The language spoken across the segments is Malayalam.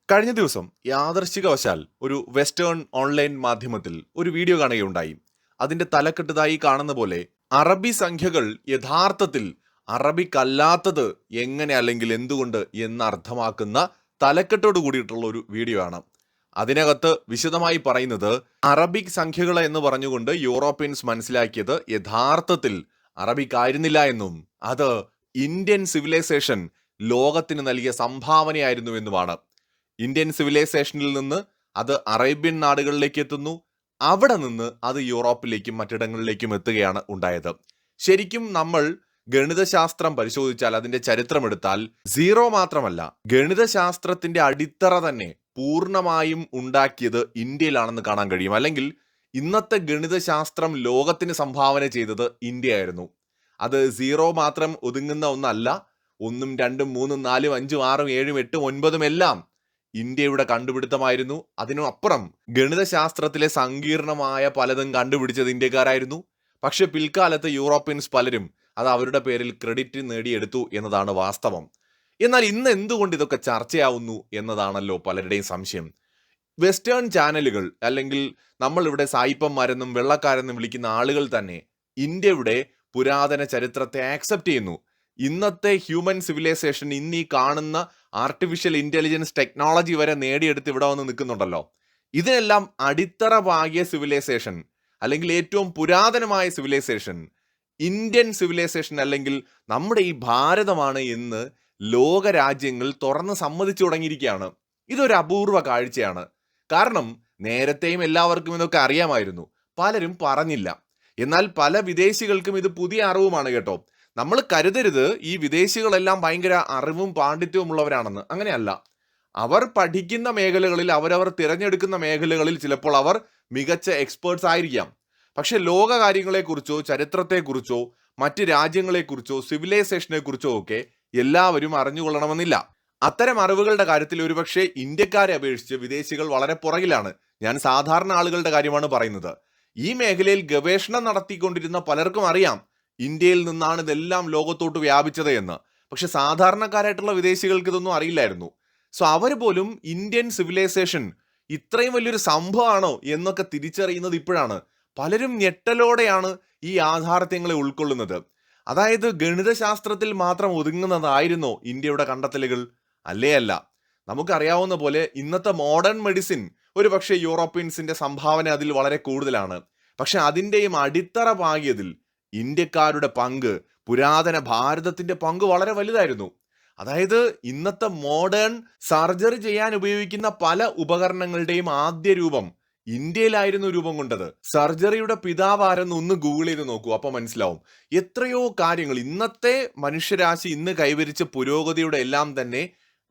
കഴിഞ്ഞ ദിവസം യാദൃശ്ചികവശാൽ ഒരു വെസ്റ്റേൺ ഓൺലൈൻ മാധ്യമത്തിൽ ഒരു വീഡിയോ കാണുകയുണ്ടായി. അതിന്റെ തലക്കെട്ടതായി കാണുന്ന പോലെ അറബി സംഖ്യകൾ യഥാർത്ഥത്തിൽ അറബിക്കല്ലാത്തത് എങ്ങനെ അല്ലെങ്കിൽ എന്തുകൊണ്ട് എന്നർത്ഥമാക്കുന്ന തലക്കെട്ടോട് കൂടിയിട്ടുള്ള ഒരു വീഡിയോ ആണ്. അതിനകത്ത് വിശദമായി പറയുന്നത് അറബിക് സംഖ്യകൾ എന്ന് പറഞ്ഞുകൊണ്ട് യൂറോപ്യൻസ് മനസ്സിലാക്കിയത് യഥാർത്ഥത്തിൽ അറബിക്കായിരുന്നില്ല എന്നും അത് ഇന്ത്യൻ സിവിലൈസേഷൻ ലോകത്തിന് നൽകിയ സംഭാവനയായിരുന്നു എന്നുമാണ്. ഇന്ത്യൻ സിവിലൈസേഷനിൽ നിന്ന് അത് അറേബ്യൻ നാടുകളിലേക്ക് എത്തുന്നു. അവിടെ നിന്ന് അത് യൂറോപ്പിലേക്കും മറ്റിടങ്ങളിലേക്കും എത്തുകയാണ് ഉണ്ടായത്. ശരിക്കും നമ്മൾ ഗണിതശാസ്ത്രം പരിശോധിച്ചാൽ, അതിന്റെ ചരിത്രമെടുത്താൽ സീറോ മാത്രമല്ല, ഗണിതശാസ്ത്രത്തിന്റെ അടിത്തറ തന്നെ പൂർണ്ണമായും ഉണ്ടാക്കിയത് ഇന്ത്യയിലാണെന്ന് കാണാൻ കഴിയും. അല്ലെങ്കിൽ ഇന്നത്തെ ഗണിതശാസ്ത്രം ലോകത്തിന് സംഭാവന ചെയ്തത് ഇന്ത്യയായിരുന്നു. അത് സീറോ മാത്രം ഒതുങ്ങുന്ന ഒന്നല്ല. ഒന്നും രണ്ടും മൂന്നും നാലും അഞ്ചും ആറും ഏഴും എട്ടും ഒൻപതും എല്ലാം ഇന്ത്യയുടെ കണ്ടുപിടുത്തമായിരുന്നു. അതിനും അപ്പുറം ഗണിതശാസ്ത്രത്തിലെ സങ്കീർണമായ പലതും കണ്ടുപിടിച്ചത് ഇന്ത്യക്കാരായിരുന്നു. പക്ഷെ പിൽക്കാലത്ത് യൂറോപ്യൻസ് പലരും അത് അവരുടെ പേരിൽ ക്രെഡിറ്റ് നേടിയെടുത്തു എന്നതാണ് വാസ്തവം. എന്നാൽ ഇന്ന് എന്തുകൊണ്ട് ഇതൊക്കെ ചർച്ചയാവുന്നു എന്നതാണല്ലോ പലരുടെയും സംശയം. വെസ്റ്റേൺ ചാനലുകൾ, അല്ലെങ്കിൽ നമ്മളിവിടെ സായിപ്പന്മാരെന്നും വെള്ളക്കാരെന്നും വിളിക്കുന്ന ആളുകൾ തന്നെ ഇന്ത്യയുടെ പുരാതന ചരിത്രത്തെ ആക്സെപ്റ്റ് ചെയ്യുന്നു. ഇന്നത്തെ ഹ്യൂമൻ സിവിലൈസേഷൻ, ഇന്ന് ഈ കാണുന്ന ആർട്ടിഫിഷ്യൽ ഇന്റലിജൻസ് ടെക്നോളജി വരെ നേടിയെടുത്ത് ഇവിടെ വന്ന് നിൽക്കുന്നുണ്ടല്ലോ. ഇതിനെല്ലാം അടിത്തറ പാകിയ സിവിലൈസേഷൻ, അല്ലെങ്കിൽ ഏറ്റവും പുരാതനമായ സിവിലൈസേഷൻ ഇന്ത്യൻ സിവിലൈസേഷൻ, അല്ലെങ്കിൽ നമ്മുടെ ഈ ഭാരതമാണ് എന്ന് ലോകരാജ്യങ്ങൾ തുറന്ന് സമ്മതിച്ചു തുടങ്ങിയിരിക്കുകയാണ്. ഇതൊരു അപൂർവ കാഴ്ചയാണ്. കാരണം നേരത്തെയും എല്ലാവർക്കും ഇതൊക്കെ അറിയാമായിരുന്നു, പലരും പറഞ്ഞില്ല. എന്നാൽ പല വിദേശികൾക്കും ഇത് പുതിയ അറിവുമാണ് കേട്ടോ. നമ്മൾ കരുതരുത് ഈ വിദേശികളെല്ലാം ഭയങ്കര അറിവും പാണ്ഡിത്യവും ഉള്ളവരാണെന്ന്. അങ്ങനെയല്ല. അവർ പഠിക്കുന്ന മേഖലകളിൽ, അവരവർ തിരഞ്ഞെടുക്കുന്ന മേഖലകളിൽ ചിലപ്പോൾ അവർ മികച്ച എക്സ്പേർട്സ് ആയിരിക്കാം. പക്ഷെ ലോക കാര്യങ്ങളെക്കുറിച്ചോ ചരിത്രത്തെക്കുറിച്ചോ മറ്റ് രാജ്യങ്ങളെക്കുറിച്ചോ സിവിലൈസേഷനെ കുറിച്ചോ ഒക്കെ എല്ലാവരും അറിഞ്ഞുകൊള്ളണമെന്നില്ല. അത്തരം അറിവുകളുടെ കാര്യത്തിൽ ഒരുപക്ഷെ ഇന്ത്യക്കാരെ അപേക്ഷിച്ച് വിദേശികൾ വളരെ പുറകിലാണ്. ഞാൻ സാധാരണ ആളുകളുടെ കാര്യമാണ് പറയുന്നത്. ഈ മേഖലയിൽ ഗവേഷണം നടത്തിക്കൊണ്ടിരുന്ന പലർക്കും അറിയാം ഇന്ത്യയിൽ നിന്നാണ് ഇതെല്ലാം ലോകത്തോട്ട് വ്യാപിച്ചത് എന്ന്. പക്ഷെ സാധാരണക്കാരായിട്ടുള്ള വിദേശികൾക്ക് ഇതൊന്നും അറിയില്ലായിരുന്നു. സോ അവർ പോലും ഇന്ത്യൻ സിവിലൈസേഷൻ ഇത്രയും വലിയൊരു സംഭവമാണോ എന്നൊക്കെ തിരിച്ചറിയുന്നത് ഇപ്പോഴാണ്. പലരും ഞെട്ടലോടെയാണ് ഈ യാഥാർത്ഥ്യങ്ങളെ ഉൾക്കൊള്ളുന്നത്. അതായത് ഗണിതശാസ്ത്രത്തിൽ മാത്രം ഒതുങ്ങുന്നതായിരുന്നോ ഇന്ത്യയുടെ കണ്ടെത്തലുകൾ? അല്ലേ അല്ല. നമുക്കറിയാവുന്ന പോലെ ഇന്നത്തെ മോഡേൺ മെഡിസിൻ ഒരു പക്ഷേ യൂറോപ്യൻസിന്റെ സംഭാവന അതിൽ വളരെ കൂടുതലാണ്. പക്ഷെ അതിൻ്റെയും അടിത്തറ പാകിയതിൽ ഇന്ത്യക്കാരുടെ പങ്ക്, പുരാതന ഭാരതത്തിന്റെ പങ്ക് വളരെ വലുതായിരുന്നു. അതായത് ഇന്നത്തെ മോഡേൺ സർജറി ചെയ്യാൻ ഉപയോഗിക്കുന്ന പല ഉപകരണങ്ങളുടെയും ആദ്യ രൂപം ഇന്ത്യയിലായിരുന്നു രൂപം കൊണ്ടത്. സർജറിയുടെ പിതാവാരെന്ന് ഒന്ന് ഗൂഗിൾ ചെയ്ത് നോക്കൂ, അപ്പൊ മനസ്സിലാവും. എത്രയോ കാര്യങ്ങൾ ഇന്നത്തെ മനുഷ്യരാശി ഇന്ന് കൈവരിച്ച പുരോഗതിയുടെ എല്ലാം തന്നെ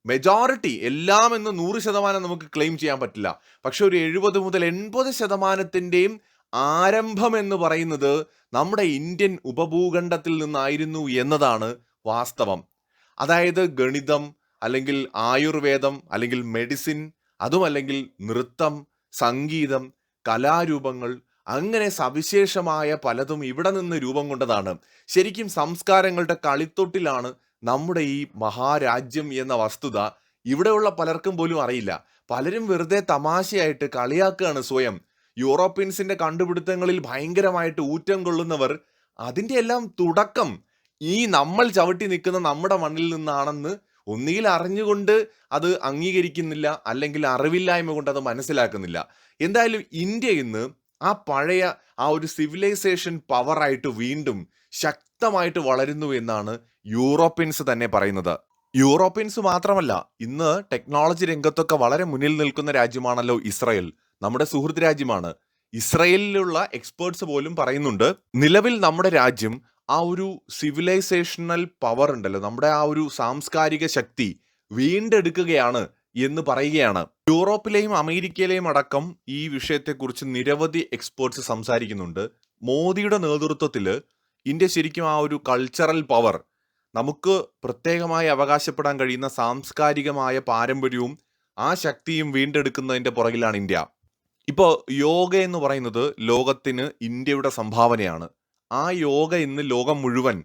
മെജോറിറ്റി, എല്ലാം എന്ന് 100% നമുക്ക് ക്ലെയിം ചെയ്യാൻ പറ്റില്ല. പക്ഷെ ഒരു 70 മുതൽ 80% ആരംഭം എന്ന് പറയുന്നത് നമ്മുടെ ഇന്ത്യൻ ഉപഭൂഖണ്ഡത്തിൽ നിന്നായിരുന്നു എന്നതാണ് വാസ്തവം. അതായത് ഗണിതം, അല്ലെങ്കിൽ ആയുർവേദം, അല്ലെങ്കിൽ മെഡിസിൻ, അതുമല്ലെങ്കിൽ നൃത്തം, സംഗീതം, കലാരൂപങ്ങൾ, അങ്ങനെ സവിശേഷമായ പലതും ഇവിടെ നിന്ന് രൂപം കൊണ്ടതാണ്. ശരിക്കും സംസ്കാരങ്ങളുടെ കളിത്തൊട്ടിലാണ് നമ്മുടെ ഈ മഹാരാജ്യം എന്ന വസ്തുത ഇവിടെയുള്ള പലർക്കും പോലും അറിയില്ല. പലരും വെറുതെ തമാശയായിട്ട് കളിയാക്കുകയാണ് സ്വയം. യൂറോപ്യൻസിന്റെ കണ്ടുപിടുത്തങ്ങളിൽ ഭയങ്കരമായിട്ട് ഊറ്റം കൊള്ളുന്നവർ അതിൻ്റെ എല്ലാം തുടക്കം ഈ നമ്മൾ ചവിട്ടി നിൽക്കുന്ന നമ്മുടെ മണ്ണിൽ നിന്നാണെന്ന് ഒന്നുകിൽ അറിഞ്ഞുകൊണ്ട് അത് അംഗീകരിക്കുന്നില്ല, അല്ലെങ്കിൽ അറിവില്ലായ്മ കൊണ്ട് അത് മനസ്സിലാക്കുന്നില്ല. എന്തായാലും ഇന്ത്യ ഇന്ന് ആ പഴയ ആ ഒരു സിവിലൈസേഷൻ പവറായിട്ട് വീണ്ടും ശക്തമായിട്ട് വളരുന്നു എന്നാണ് യൂറോപ്യൻസ് തന്നെ പറയുന്നത്. യൂറോപ്യൻസ് മാത്രമല്ല, ഇന്ന് ടെക്നോളജി രംഗത്തൊക്കെ വളരെ മുന്നിൽ നിൽക്കുന്ന രാജ്യമാണല്ലോ ഇസ്രായേൽ. നമ്മുടെ സുഹൃത്ത് രാജ്യമാണ്. ഇസ്രായേലിലുള്ള എക്സ്പേർട്സ് പോലും പറയുന്നുണ്ട്, നിലവിൽ നമ്മുടെ രാജ്യം ആ ഒരു സിവിലൈസേഷണൽ പവർ ഉണ്ടല്ലോ, നമ്മുടെ ആ ഒരു സാംസ്കാരിക ശക്തി വീണ്ടെടുക്കുകയാണ് എന്ന് പറയുകയാണ്. യൂറോപ്പിലെയും അമേരിക്കയിലെയും അടക്കം ഈ വിഷയത്തെക്കുറിച്ച് നിരവധി എക്സ്പേർട്സ് സംസാരിക്കുന്നുണ്ട്. മോദിയുടെ നേതൃത്വത്തിൽ ഇന്ത്യ ശരിക്കും ആ ഒരു കൾച്ചറൽ പവർ, നമുക്ക് പ്രത്യേകമായി അവകാശപ്പെടാൻ കഴിയുന്ന സാംസ്കാരികമായ പാരമ്പര്യവും ആ ശക്തിയും വീണ്ടെടുക്കുന്നതിന്റെ പുറകിലാണ് ഇന്ത്യ. ഇപ്പോൾ യോഗ എന്ന് പറയുന്നത് ലോകത്തിന് ഇന്ത്യയുടെ സംഭാവനയാണ്. ആ യോഗ ഇന്ന് ലോകം മുഴുവൻ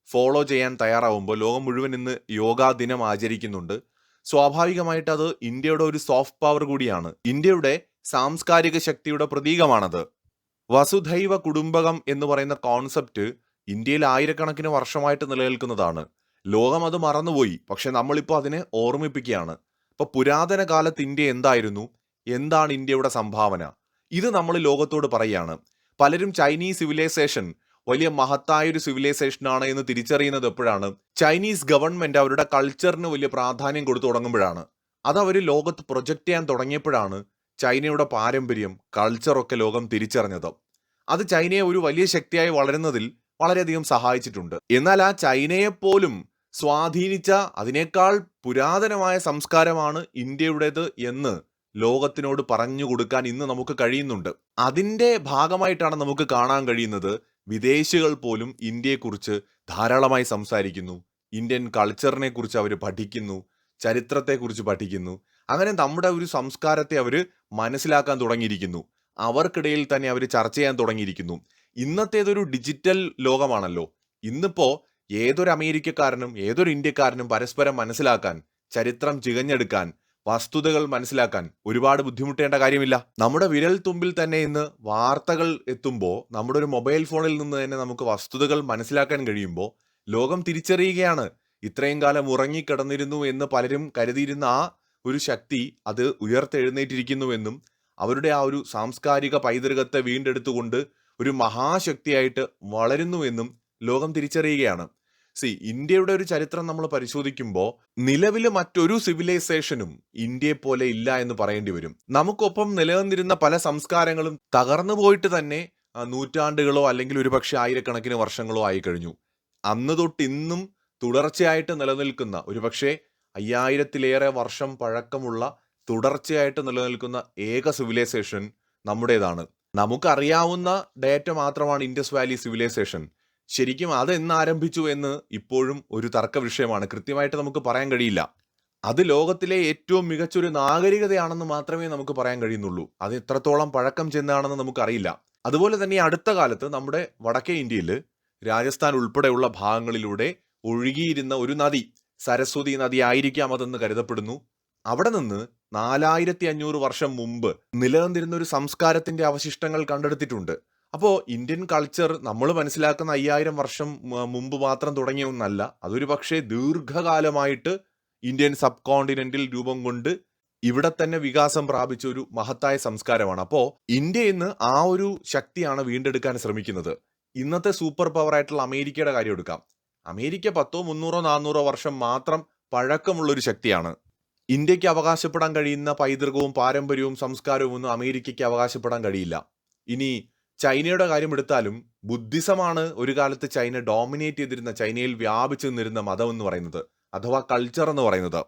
ഫോളോ ചെയ്യാൻ തയ്യാറാവുമ്പോൾ, ലോകം മുഴുവൻ ഇന്ന് യോഗാ ദിനം ആചരിക്കുന്നുണ്ട്. സ്വാഭാവികമായിട്ട് അത് ഇന്ത്യയുടെ ഒരു സോഫ്റ്റ് പവർ കൂടിയാണ്. ഇന്ത്യയുടെ സാംസ്കാരിക ശക്തിയുടെ പ്രതീകമാണത്. വസുധൈവ കുടുംബകം എന്ന് പറയുന്ന കോൺസെപ്റ്റ് ഇന്ത്യയിൽ ആയിരക്കണക്കിന് വർഷമായിട്ട് നിലനിൽക്കുന്നതാണ്. ലോകം അത് മറന്നുപോയി. പക്ഷെ നമ്മളിപ്പോൾ അതിനെ ഓർമ്മിപ്പിക്കുകയാണ്. ഇപ്പൊ പുരാതന കാലത്ത് ഇന്ത്യ എന്തായിരുന്നു, എന്താണ് ഇന്ത്യയുടെ സംഭാവന, ഇത് നമ്മൾ ലോകത്തോട് പറയുകയാണ്. പലരും ചൈനീസ് സിവിലൈസേഷൻ വലിയ മഹത്തായ ഒരു സിവിലൈസേഷൻ ആണ് എന്ന് തിരിച്ചറിയുന്നത് എപ്പോഴാണ്? ചൈനീസ് ഗവൺമെന്റ് അവരുടെ കൾച്ചറിന് വലിയ പ്രാധാന്യം കൊടുത്തു തുടങ്ങുമ്പോഴാണ്. അത് അവർ ലോകത്ത് പ്രൊജക്ട് ചെയ്യാൻ തുടങ്ങിയപ്പോഴാണ് ചൈനയുടെ പാരമ്പര്യം, കൾച്ചറൊക്കെ ലോകം തിരിച്ചറിഞ്ഞത്. അത് ചൈനയെ ഒരു വലിയ ശക്തിയായി വളരുന്നതിൽ വളരെയധികം സഹായിച്ചിട്ടുണ്ട്. എന്നാൽ ആ ചൈനയെ പോലും സ്വാധീനിച്ച അതിനേക്കാൾ പുരാതനമായ സംസ്കാരമാണ് ഇന്ത്യയുടേത് എന്ന് ലോകത്തിനോട് പറഞ്ഞു കൊടുക്കാൻ ഇന്ന് നമുക്ക് കഴിയുന്നുണ്ട്. അതിന്റെ ഭാഗമായിട്ടാണ് നമുക്ക് കാണാൻ കഴിയുന്നത് വിദേശികൾ പോലും ഇന്ത്യയെക്കുറിച്ച് ധാരാളമായി സംസാരിക്കുന്നു. ഇന്ത്യൻ കൾച്ചറിനെ കുറിച്ച് അവർ പഠിക്കുന്നു, ചരിത്രത്തെക്കുറിച്ച് പഠിക്കുന്നു. അങ്ങനെ നമ്മുടെ ഒരു സംസ്കാരത്തെ അവർ മനസ്സിലാക്കാൻ തുടങ്ങിയിരിക്കുന്നു. അവർക്കിടയിൽ തന്നെ അവർ ചർച്ച ചെയ്യാൻ തുടങ്ങിയിരിക്കുന്നു. ഇന്നത്തേതൊരു ഡിജിറ്റൽ ലോകമാണല്ലോ. ഇന്നിപ്പോ ഏതൊരു അമേരിക്കക്കാരനും ഏതൊരു ഇന്ത്യക്കാരനും പരസ്പരം മനസ്സിലാക്കാൻ, ചരിത്രം ചികഞ്ഞെടുക്കാൻ, വസ്തുതകൾ മനസ്സിലാക്കാൻ ഒരുപാട് ബുദ്ധിമുട്ടേണ്ട കാര്യമില്ല. നമ്മുടെ വിരൽ തുമ്പിൽ തന്നെ ഇന്ന് വാർത്തകൾ എത്തുമ്പോൾ നമ്മുടെ ഒരു മൊബൈൽ ഫോണിൽ നിന്ന് തന്നെ നമുക്ക് വസ്തുതകൾ മനസ്സിലാക്കാൻ കഴിയുമ്പോൾ ലോകം തിരിച്ചറിയുകയാണ് ഇത്രയും കാലം ഉറങ്ങിക്കിടന്നിരുന്നു എന്ന് പലരും കരുതിയിരുന്ന ആ ഒരു ശക്തി അത് ഉയർത്തെഴുന്നേറ്റിരിക്കുന്നുവെന്നും അവരുടെ ആ ഒരു സാംസ്കാരിക പൈതൃകത്തെ വീണ്ടെടുത്തുകൊണ്ട് ഒരു മഹാശക്തിയായിട്ട് വളരുന്നുവെന്നും ലോകം തിരിച്ചറിയുകയാണ്. ഇന്ത്യയുടെ ഒരു ചരിത്രം നമ്മൾ പരിശോധിക്കുമ്പോൾ നിലവിൽ മറ്റൊരു സിവിലൈസേഷനും ഇന്ത്യയെ പോലെ ഇല്ല എന്ന് പറയേണ്ടി വരും. നമുക്കൊപ്പം നിലനിന്നിരുന്ന പല സംസ്കാരങ്ങളും തകർന്നു പോയിട്ട് തന്നെ നൂറ്റാണ്ടുകളോ അല്ലെങ്കിൽ ഒരുപക്ഷെ ആയിരക്കണക്കിന് വർഷങ്ങളോ ആയി കഴിഞ്ഞു. അന്ന് തൊട്ട് ഇന്നും തുടർച്ചയായിട്ട് നിലനിൽക്കുന്ന ഒരുപക്ഷെ 5000-ലേറെ വർഷം പഴക്കമുള്ള തുടർച്ചയായിട്ട് നിലനിൽക്കുന്ന ഏക സിവിലൈസേഷൻ നമ്മുടേതാണ്. നമുക്കറിയാവുന്ന ഡേറ്റ മാത്രമാണ് ഇൻഡസ് വാലി സിവിലൈസേഷൻ. ശരിക്കും അത് എന്ന് ആരംഭിച്ചു എന്ന് ഇപ്പോഴും ഒരു തർക്ക വിഷയമാണ്. കൃത്യമായിട്ട് നമുക്ക് പറയാൻ കഴിയില്ല. അത് ലോകത്തിലെ ഏറ്റവും മികച്ചൊരു നാഗരികതയാണെന്ന് മാത്രമേ നമുക്ക് പറയാൻ കഴിയുന്നുള്ളൂ. അത് എത്രത്തോളം പഴക്കം ചെന്നാണെന്ന് നമുക്കറിയില്ല. അതുപോലെ തന്നെ അടുത്ത കാലത്ത് നമ്മുടെ വടക്കേ ഇന്ത്യയിൽ രാജസ്ഥാൻ ഉൾപ്പെടെയുള്ള ഭാഗങ്ങളിലൂടെ ഒഴുകിയിരുന്ന ഒരു നദി, സരസ്വതി നദി ആയിരിക്കാം അതെന്ന് കരുതപ്പെടുന്നു. അവിടെ നിന്ന് 4500 വർഷം മുമ്പ് നിലനിന്നിരുന്ന ഒരു സംസ്കാരത്തിന്റെ അവശിഷ്ടങ്ങൾ കണ്ടെടുത്തിട്ടുണ്ട്. അപ്പോൾ ഇന്ത്യൻ കൾച്ചർ നമ്മൾ മനസ്സിലാക്കുന്ന 5000 വർഷം മുമ്പ് മാത്രം തുടങ്ങിയ ഒന്നല്ല. അതൊരു പക്ഷേ ദീർഘകാലമായിട്ട് ഇന്ത്യൻ സബ് കോണ്ടിനെന്റിൽ രൂപം കൊണ്ട് ഇവിടെ തന്നെ വികാസം പ്രാപിച്ച ഒരു മഹത്തായ സംസ്കാരമാണ്. അപ്പോൾ ഇന്ത്യ ഇന്ന് ആ ഒരു ശക്തിയാണ് വീണ്ടെടുക്കാൻ ശ്രമിക്കുന്നത്. ഇന്നത്തെ സൂപ്പർ പവർ ആയിട്ടുള്ള അമേരിക്കയുടെ കാര്യം എടുക്കാം. അമേരിക്ക 100, 300, 400 വർഷം മാത്രം പഴക്കമുള്ളൊരു ശക്തിയാണ്. ഇന്ത്യക്ക് അവകാശപ്പെടാൻ കഴിയുന്ന പൈതൃകവും പാരമ്പര്യവും സംസ്കാരവും ഒന്നും അമേരിക്കയ്ക്ക് അവകാശപ്പെടാൻ കഴിയില്ല. ഇനി ചൈനയുടെ കാര്യം എടുത്താലും ബുദ്ധിസമാണ് ഒരു കാലത്ത് ചൈന ഡോമിനേറ്റ് ചെയ്തിരുന്ന, ചൈനയിൽ വ്യാപിച്ചു നിന്നിരുന്ന മതം എന്ന് പറയുന്നത്, അഥവാ കൾച്ചർ എന്ന് പറയുന്നത്.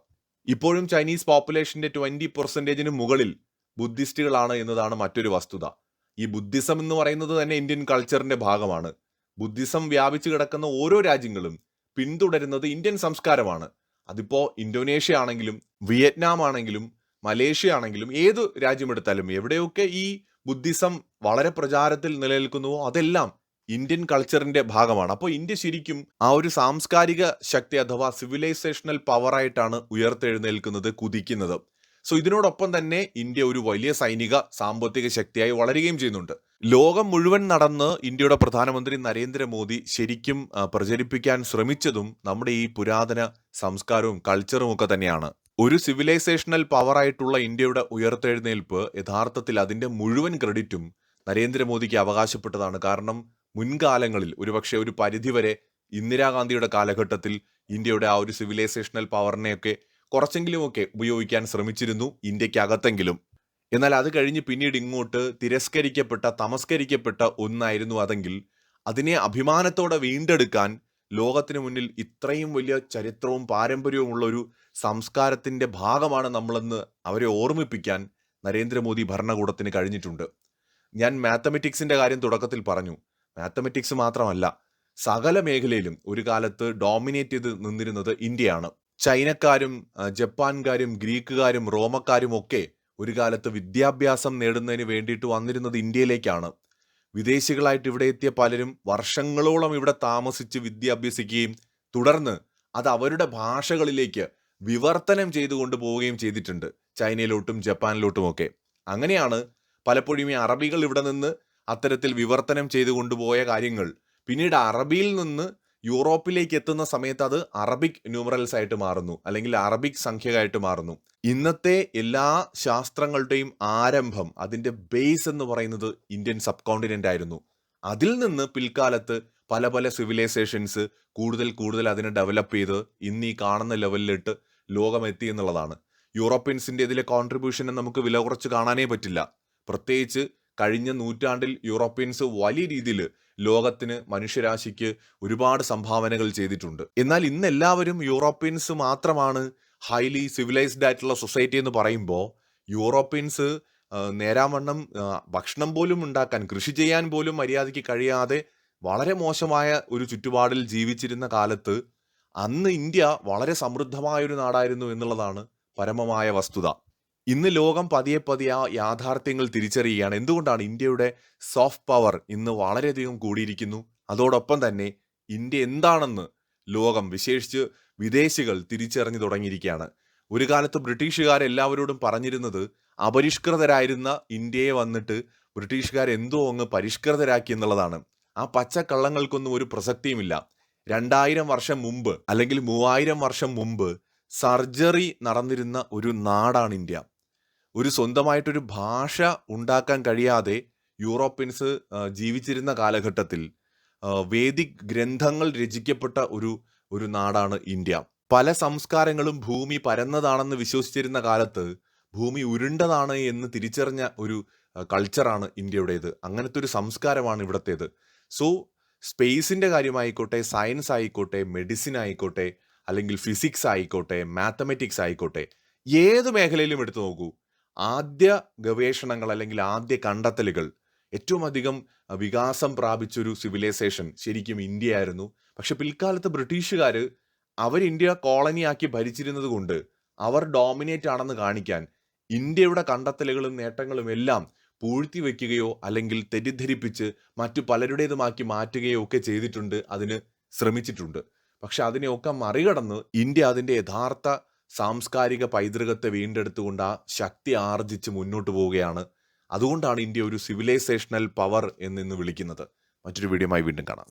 ഇപ്പോഴും ചൈനീസ് പോപ്പുലേഷന്റെ 20% മുകളിൽ ബുദ്ധിസ്റ്റുകളാണ് എന്നതാണ് മറ്റൊരു വസ്തുത. ഈ ബുദ്ധിസം എന്ന് പറയുന്നത് തന്നെ ഇന്ത്യൻ കൾച്ചറിന്റെ ഭാഗമാണ്. ബുദ്ധിസം വ്യാപിച്ചു കിടക്കുന്ന ഓരോ രാജ്യങ്ങളും പിന്തുടരുന്നത് ഇന്ത്യൻ സംസ്കാരമാണ്. അതിപ്പോ ഇന്തോനേഷ്യ ആണെങ്കിലും വിയറ്റ്നാം ആണെങ്കിലും മലേഷ്യ ആണെങ്കിലും ഏത് രാജ്യമെടുത്താലും എവിടെയൊക്കെ ഈ ബുദ്ധിസം വളരെ പ്രചാരത്തിൽ നിലനിൽക്കുന്നുവോ അതെല്ലാം ഇന്ത്യൻ കൾച്ചറിന്റെ ഭാഗമാണ്. അപ്പോൾ ഇന്ത്യ ശരിക്കും ആ ഒരു സാംസ്കാരിക ശക്തി അഥവാ സിവിലൈസേഷണൽ പവറായിട്ടാണ് ഉയർത്തെഴുന്നേൽക്കുന്നത്, കുതിക്കുന്നത്. ഇതിനോടൊപ്പം തന്നെ ഇന്ത്യ ഒരു വലിയ സൈനിക സാമ്പത്തിക ശക്തിയായി വളരുകയും ചെയ്യുന്നുണ്ട്. ലോകം മുഴുവൻ നടന്ന് ഇന്ത്യയുടെ പ്രധാനമന്ത്രി നരേന്ദ്രമോദി ശരിക്കും പ്രചരിപ്പിക്കാൻ ശ്രമിച്ചതും നമ്മുടെ ഈ പുരാതന സംസ്കാരവും കൾച്ചറും ഒക്കെ തന്നെയാണ്. ഒരു സിവിലൈസേഷണൽ പവറായിട്ടുള്ള ഇന്ത്യയുടെ ഉയർത്തെഴുന്നേൽപ്പ് യഥാർത്ഥത്തിൽ അതിന്റെ മുഴുവൻ ക്രെഡിറ്റും നരേന്ദ്രമോദിക്ക് അവകാശപ്പെട്ടതാണ്. കാരണം മുൻകാലങ്ങളിൽ ഒരുപക്ഷെ ഒരു പരിധിവരെ ഇന്ദിരാഗാന്ധിയുടെ കാലഘട്ടത്തിൽ ഇന്ത്യയുടെ ആ ഒരു സിവിലൈസേഷണൽ പവറിനെയൊക്കെ കുറച്ചെങ്കിലുമൊക്കെ ഉപയോഗിക്കാൻ ശ്രമിച്ചിരുന്നു, ഇന്ത്യക്കകത്തെങ്കിലും. എന്നാൽ അത് കഴിഞ്ഞ് പിന്നീട് ഇങ്ങോട്ട് തിരസ്കരിക്കപ്പെട്ട, തമസ്കരിക്കപ്പെട്ട ഒന്നായിരുന്നു അതെങ്കിൽ അതിനെ അഭിമാനത്തോടെ വീണ്ടെടുക്കാൻ ലോകത്തിന് മുന്നിൽ ഇത്രയും വലിയ ചരിത്രവും പാരമ്പര്യവും ഉള്ള ഒരു സംസ്കാരത്തിന്റെ ഭാഗമാണ് നമ്മളെന്ന് അവരെ ഓർമ്മിപ്പിക്കാൻ നരേന്ദ്രമോദി ഭരണകൂടത്തിന് കഴിഞ്ഞിട്ടുണ്ട്. ഞാൻ മാത്തമെറ്റിക്സിന്റെ കാര്യം തുടക്കത്തിൽ പറഞ്ഞു. മാത്തമെറ്റിക്സ് മാത്രമല്ല, സകല മേഖലയിലും ഒരു കാലത്ത് ഡോമിനേറ്റ് ചെയ്ത് നിന്നിരുന്നത് ഇന്ത്യയാണ്. ചൈനക്കാരും ജപ്പാൻകാരും ഗ്രീക്കുകാരും റോമക്കാരും ഒക്കെ ഒരു കാലത്ത് വിദ്യാഭ്യാസം നേടുന്നതിന് വേണ്ടിയിട്ട് വന്നിരുന്നത് ഇന്ത്യയിലേക്കാണ്. വിദേശികളായിട്ട് ഇവിടെ എത്തിയ പലരും വർഷങ്ങളോളം ഇവിടെ താമസിച്ച് വിദ്യ അഭ്യസിക്കുകയും തുടർന്ന് അത് അവരുടെ ഭാഷകളിലേക്ക് വിവർത്തനം ചെയ്തു കൊണ്ടുപോവുകയും ചെയ്തിട്ടുണ്ട് ചൈനയിലോട്ടും ജപ്പാനിലോട്ടുമൊക്കെ. അങ്ങനെയാണ് പലപ്പോഴും ഈ അറബികൾ ഇവിടെ നിന്ന് അത്തരത്തിൽ വിവർത്തനം ചെയ്തു കൊണ്ടുപോയ കാര്യങ്ങൾ പിന്നീട് അറബിയിൽ നിന്ന് യൂറോപ്പിലേക്ക് എത്തുന്ന സമയത്ത് അത് അറബിക് ന്യൂമറൽസ് ആയിട്ട് മാറുന്നു, അല്ലെങ്കിൽ അറബിക് സംഖ്യയായിട്ട് മാറുന്നു. ഇന്നത്തെ എല്ലാ ശാസ്ത്രങ്ങളുടെയും ആരംഭം, അതിന്റെ ബേസ് എന്ന് പറയുന്നത് ഇന്ത്യൻ സബ് കോണ്ടിനെന്റ് ആയിരുന്നു. അതിൽ നിന്ന് പിൽക്കാലത്ത് പല പല സിവിലൈസേഷൻസ് കൂടുതൽ അതിനെ ഡെവലപ്പ് ചെയ്ത് ഇന്ന് ഈ കാണുന്ന ലെവലിലിട്ട് ലോകം എത്തി എന്നുള്ളതാണ്. യൂറോപ്യൻസിന്റെ ഇതിലെ കോൺട്രിബ്യൂഷനെ നമുക്ക് വില കുറച്ച് കാണാനേ പറ്റില്ല. പ്രത്യേകിച്ച് കഴിഞ്ഞ നൂറ്റാണ്ടിൽ യൂറോപ്യൻസ് വലിയ രീതിയിൽ ലോകത്തിന്, മനുഷ്യരാശിക്ക് ഒരുപാട് സംഭാവനകൾ ചെയ്തിട്ടുണ്ട്. എന്നാൽ ഇന്ന് എല്ലാവരും യൂറോപ്യൻസ് മാത്രമാണ് ഹൈലി സിവിലൈസ്ഡ് ആയിട്ടുള്ള സൊസൈറ്റി എന്ന് പറയുമ്പോൾ, യൂറോപ്യൻസ് നേരാവണ്ണം ഭക്ഷണം പോലും ഉണ്ടാക്കാൻ, കൃഷി ചെയ്യാൻ പോലും മര്യാദയ്ക്ക് കഴിയാതെ വളരെ മോശമായ ഒരു ചുറ്റുപാടിൽ ജീവിച്ചിരുന്ന കാലത്ത് അന്ന് ഇന്ത്യ വളരെ സമൃദ്ധമായൊരു നാടായിരുന്നു എന്നുള്ളതാണ് പരമമായ വസ്തുത. ഇന്ന് ലോകം പതിയെ പതിയെ ആ യാഥാർത്ഥ്യങ്ങൾ തിരിച്ചറിയുകയാണ്. എന്തുകൊണ്ടാണ് ഇന്ത്യയുടെ സോഫ്റ്റ് പവർ ഇന്ന് വളരെയധികം കൂടിയിരിക്കുന്നു. അതോടൊപ്പം തന്നെ ഇന്ത്യ എന്താണെന്ന് ലോകം, വിശേഷിച്ച് വിദേശികൾ തിരിച്ചറിഞ്ഞു തുടങ്ങിയിരിക്കുകയാണ്. ഒരു കാലത്ത് ബ്രിട്ടീഷുകാരെല്ലാവരോടും പറഞ്ഞിരുന്നത് അപരിഷ്കൃതരായിരുന്ന ഇന്ത്യയെ വന്നിട്ട് ബ്രിട്ടീഷുകാർ എന്തോ അങ്ങ് പരിഷ്കൃതരാക്കി എന്നുള്ളതാണ്. ആ പച്ചക്കള്ളങ്ങൾക്കൊന്നും ഒരു പ്രസക്തിയുമില്ല. 2000 വർഷം മുമ്പ് അല്ലെങ്കിൽ 3000 വർഷം മുമ്പ് സർജറി നടന്നിരുന്ന ഒരു നാടാണ് ഇന്ത്യ. ഒരു സ്വന്തമായിട്ടൊരു ഭാഷ ഉണ്ടാക്കാൻ കഴിയാതെ യൂറോപ്യൻസ് ജീവിച്ചിരുന്ന കാലഘട്ടത്തിൽ വേദിക് ഗ്രന്ഥങ്ങൾ രചിക്കപ്പെട്ട ഒരു നാടാണ് ഇന്ത്യ. പല സംസ്കാരങ്ങളും ഭൂമി പരന്നതാണെന്ന് വിശ്വസിച്ചിരുന്ന കാലത്ത് ഭൂമി ഉരുണ്ടതാണ് എന്ന് തിരിച്ചറിഞ്ഞ ഒരു കൾച്ചറാണ് ഇന്ത്യയുടേത്. അങ്ങനത്തെ ഒരു സംസ്കാരമാണ് ഇവിടത്തേത്. സോ സ്പേസിന്റെ കാര്യമായിക്കോട്ടെ, സയൻസ് ആയിക്കോട്ടെ, മെഡിസിൻ ആയിക്കോട്ടെ, അല്ലെങ്കിൽ ഫിസിക്സ് ആയിക്കോട്ടെ, മാത്തമെറ്റിക്സ് ആയിക്കോട്ടെ, ഏത് മേഖലയിലും എടുത്തു നോക്കൂ, ആദ്യ ഗവേഷണങ്ങൾ അല്ലെങ്കിൽ ആദ്യ കണ്ടെത്തലുകൾ, ഏറ്റവും അധികം വികാസം പ്രാപിച്ചൊരു സിവിലൈസേഷൻ ശരിക്കും ഇന്ത്യയായിരുന്നു. പക്ഷെ പിൽക്കാലത്ത് ബ്രിട്ടീഷുകാർ അവർ ഇന്ത്യ കോളനിയാക്കി ഭരിച്ചിരുന്നത് കൊണ്ട് അവർ ഡോമിനേറ്റ് ആണെന്ന് കാണിക്കാൻ ഇന്ത്യയുടെ കണ്ടെത്തലുകളും നേട്ടങ്ങളും എല്ലാം പൂഴ്ത്തി വെക്കുകയോ അല്ലെങ്കിൽ തെറ്റിദ്ധരിപ്പിച്ച് മറ്റു പലരുടേതുമാക്കി മാറ്റുകയോ ഒക്കെ ചെയ്തിട്ടുണ്ട്, അതിന് ശ്രമിച്ചിട്ടുണ്ട്. പക്ഷെ അതിനെയൊക്കെ മറികടന്ന് ഇന്ത്യ അതിൻ്റെ യഥാർത്ഥ സാംസ്കാരിക പൈതൃകത്തെ വീണ്ടെടുത്തുകൊണ്ട് ആ ശക്തി ആർജിച്ച് മുന്നോട്ട് പോവുകയാണ്. അതുകൊണ്ടാണ് ഇന്ത്യ ഒരു സിവിലൈസേഷണൽ പവർ എന്നിന്ന് വിളിക്കുന്നത്. മറ്റൊരു വീഡിയോയുമായി വീണ്ടും കാണാം.